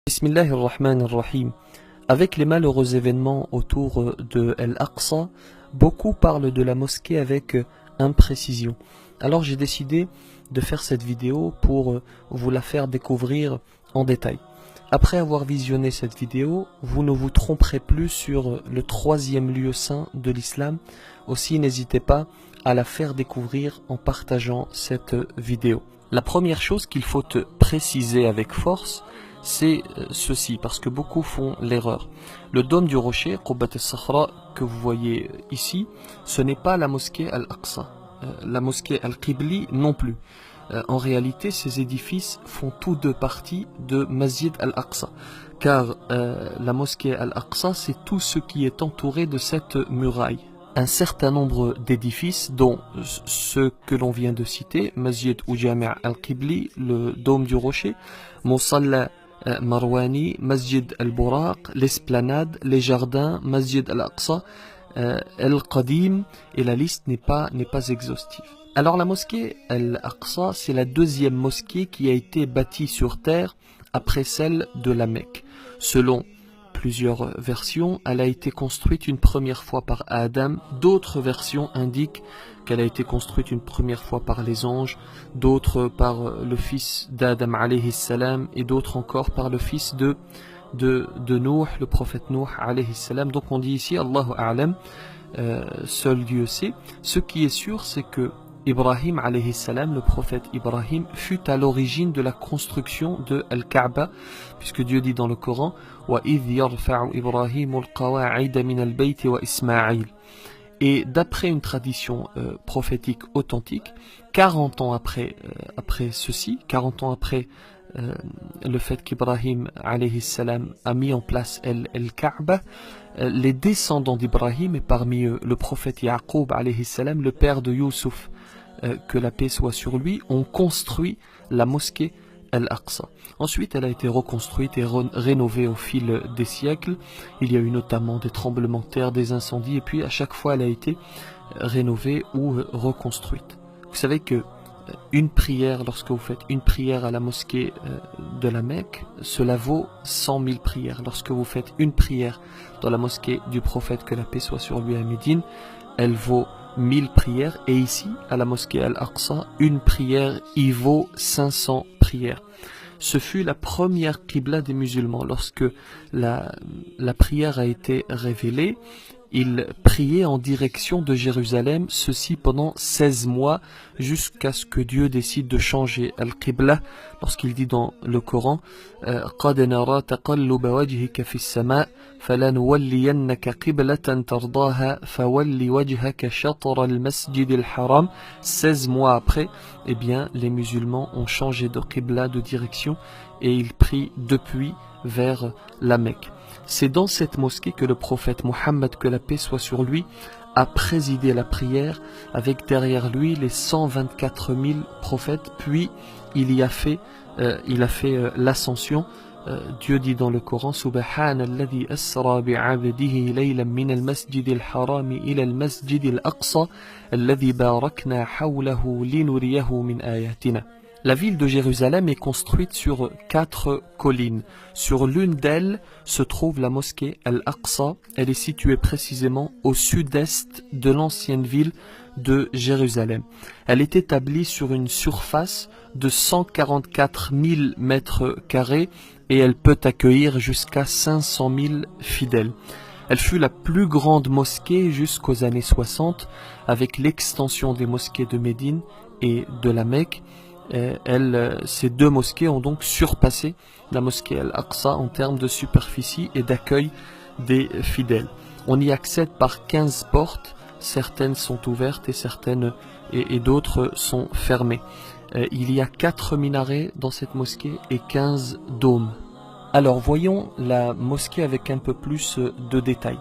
Bismillahirrahmanirrahim. Avec les malheureux événements autour de Al-Aqsa, beaucoup parlent de la mosquée avec imprécision. Alors j'ai décidé de faire cette vidéo pour vous la faire découvrir en détail. Après avoir visionné cette vidéo, vous ne vous tromperez plus sur le troisième lieu saint de l'islam. Aussi n'hésitez pas à la faire découvrir en partageant cette vidéo. La première chose qu'il faut préciser avec force, c'est ceci, parce que beaucoup font l'erreur. Le dôme du rocher, Qubbat al-Sakhra, que vous voyez ici, ce n'est pas la mosquée Al-Aqsa. La mosquée Al-Qibli non plus. En réalité, ces édifices font tous deux partie de Masjid Al-Aqsa. Car la mosquée Al-Aqsa, c'est tout ce qui est entouré de cette muraille. Un certain nombre d'édifices, dont ceux que l'on vient de citer, Masjid ou Jami' Al-Qibli, le dôme du rocher, Musalla Marwani, Masjid Al-Buraq, l'esplanade, les jardins, Masjid Al-Aqsa, Al-Qadim, et la liste n'est pas exhaustive. Alors la mosquée Al-Aqsa, c'est la deuxième mosquée qui a été bâtie sur terre après celle de la Mecque. Selon plusieurs versions, elle a été construite une première fois par Adam, d'autres versions indiquent qu'elle a été construite une première fois par les anges, d'autres par le fils d'Adam alayhi salam et d'autres encore par le fils de Nuh, le prophète Nuh alayhi salam. Donc on dit ici Allahu a'lam, seul Dieu sait. Ce qui est sûr, c'est que Ibrahim alayhi salam, le prophète Ibrahim, fut à l'origine de la construction de Al-Kaaba, puisque Dieu dit dans le Coran وَإِذْ يَرْفَعُ إِبْرَاهِيمُ الْقَوَاعِدَ مِنَ الْبَيْتِ وَإِسْمَاعِيلَ. Et d'après une tradition prophétique authentique, 40 ans après ceci, 40 ans après le fait qu'Ibrahim alayhi salam a mis en place Al-Kaaba, les descendants d'Ibrahim, et parmi eux le prophète Yaqub alayhi salam, le père de Youssouf, que la paix soit sur lui, ont construit la mosquée Al-Aqsa. Ensuite, elle a été reconstruite et rénovée au fil des siècles. Il y a eu notamment des tremblements de terre, des incendies, et puis à chaque fois elle a été rénovée ou reconstruite. Vous savez que une prière, lorsque vous faites une prière à la mosquée de la Mecque, cela vaut 100 000 prières. Lorsque vous faites une prière dans la mosquée du prophète, que la paix soit sur lui à Médine, elle vaut 1000 prières, et ici, à la mosquée Al-Aqsa, une prière y vaut 500 prières. Ce fut la première qibla des musulmans. Lorsque la prière a été révélée, ils priaient en direction de Jérusalem, ceci pendant 16 mois, jusqu'à ce que Dieu décide de changer Al-Qibla, lorsqu'il dit dans le Coran قَدْ نَرَى تَقَلُّبَ وَجْهِكَ فِي السَّمَاءِ فَلَنُوَلِّيَنَّكَ قِبْلَةً تَرْضَاهَا فَوَلِّ وَجْهَكَ شَطْرَ الْمَسْجِدِ الْحَرَامِ. 16 mois après, eh bien, les musulmans ont changé de qibla, de direction, et ils prient depuis vers la Mecque. C'est dans cette mosquée que le prophète Mohammed, que la paix soit sur lui, a présidé la prière avec derrière lui les 124 000 prophètes. Puis il a fait l'ascension. Dieu dit dans le Coran Subhana alladhi asra bi'abdihi laylan min al-masjid al-haram ila al-masjid al-aqsa alladhi barakna hawlahu linuriyahu min ayatina. La ville de Jérusalem est construite sur 4 collines. Sur l'une d'elles se trouve la mosquée Al-Aqsa. Elle est située précisément au sud-est de l'ancienne ville de Jérusalem. Elle est établie sur une surface de 144 000 mètres carrés et elle peut accueillir jusqu'à 500 000 fidèles. Elle fut la plus grande mosquée jusqu'aux années 60, avec l'extension des mosquées de Médine et de la Mecque. Ces deux mosquées ont donc surpassé la mosquée Al-Aqsa en termes de superficie et d'accueil des fidèles. On y accède par 15 portes, certaines sont ouvertes et d'autres sont fermées. Il y a 4 minarets dans cette mosquée et 15 dômes. Alors voyons la mosquée avec un peu plus de détails.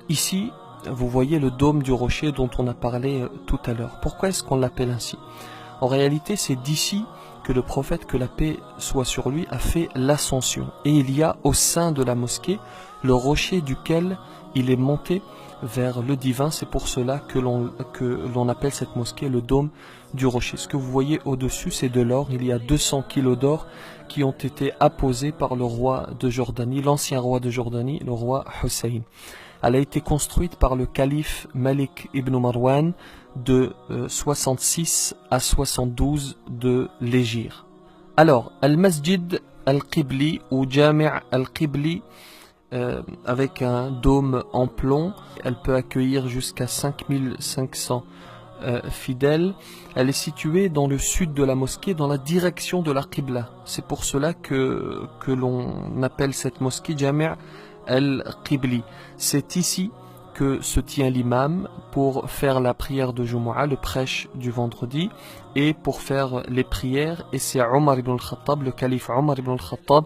Ici, vous voyez le dôme du rocher dont on a parlé tout à l'heure. Pourquoi est-ce qu'on l'appelle ainsi ? En réalité, c'est d'ici que le prophète, que la paix soit sur lui, a fait l'ascension. Et il y a au sein de la mosquée le rocher duquel il est monté vers le divin. C'est pour cela que l'on appelle cette mosquée le dôme du rocher. Ce que vous voyez au-dessus, c'est de l'or. Il y a 200 kilos d'or qui ont été apposés par le roi de Jordanie, l'ancien roi de Jordanie, le roi Hussein. Elle a été construite par le calife Malik ibn Marwan de 66 à 72 de l'Hégire. Alors, Al-Masjid Al-Qibli ou Jami' Al-Qibli, avec un dôme en plomb, elle peut accueillir jusqu'à 5500 fidèles. Elle est située dans le sud de la mosquée, dans la direction de la Qibla. C'est pour cela que l'on appelle cette mosquée Jami' Al-Qibli. C'est ici que se tient l'imam pour faire la prière de Jumu'ah, le prêche du vendredi, et pour faire les prières. Et c'est Omar ibn al-Khattab, le calife Omar ibn al-Khattab,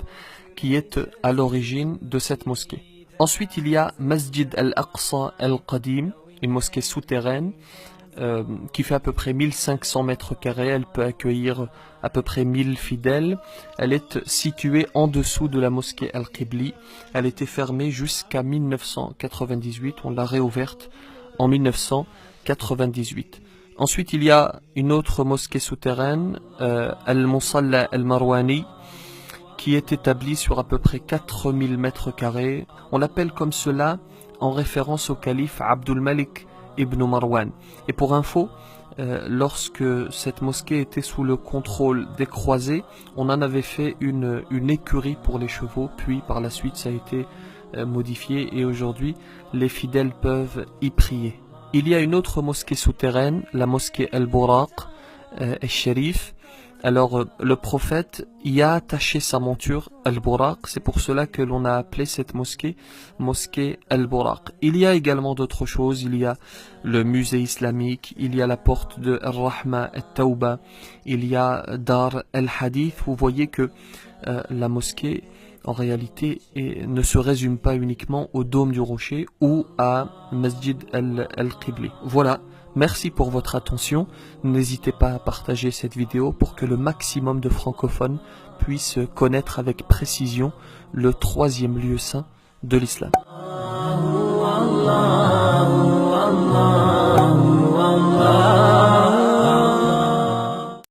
qui est à l'origine de cette mosquée. Ensuite, il y a Masjid al-Aqsa al-Qadim, une mosquée souterraine qui fait à peu près 1500 mètres carrés. Elle peut accueillir à peu près 1000 fidèles. Elle est située en dessous de la mosquée Al-Qibli. Elle était fermée jusqu'à 1998. On l'a réouverte en 1998. Ensuite, il y a une autre mosquée souterraine, Al-Musalla Al-Marwani, qui est établie sur à peu près 4000 mètres carrés. On l'appelle comme cela en référence au calife Abdul Malik ibn Marwan. Et pour info, lorsque cette mosquée était sous le contrôle des croisés, on en avait fait une écurie pour les chevaux, puis par la suite ça a été modifié et aujourd'hui les fidèles peuvent y prier. Il y a une autre mosquée souterraine, la mosquée Al-Buraq al-Sharif. Alors le prophète y a attaché sa monture Al-Buraq, c'est pour cela que l'on a appelé cette mosquée Al-Buraq. Il y a également d'autres choses, il y a le musée islamique, il y a la porte de Ar-Rahma Al-Tawba, il y a Dar Al-Hadith. Vous voyez que la mosquée en réalité ne se résume pas uniquement au dôme du rocher ou à Masjid Al-Qibli. Voilà. Merci pour votre attention. N'hésitez pas à partager cette vidéo pour que le maximum de francophones puissent connaître avec précision le troisième lieu saint de l'islam.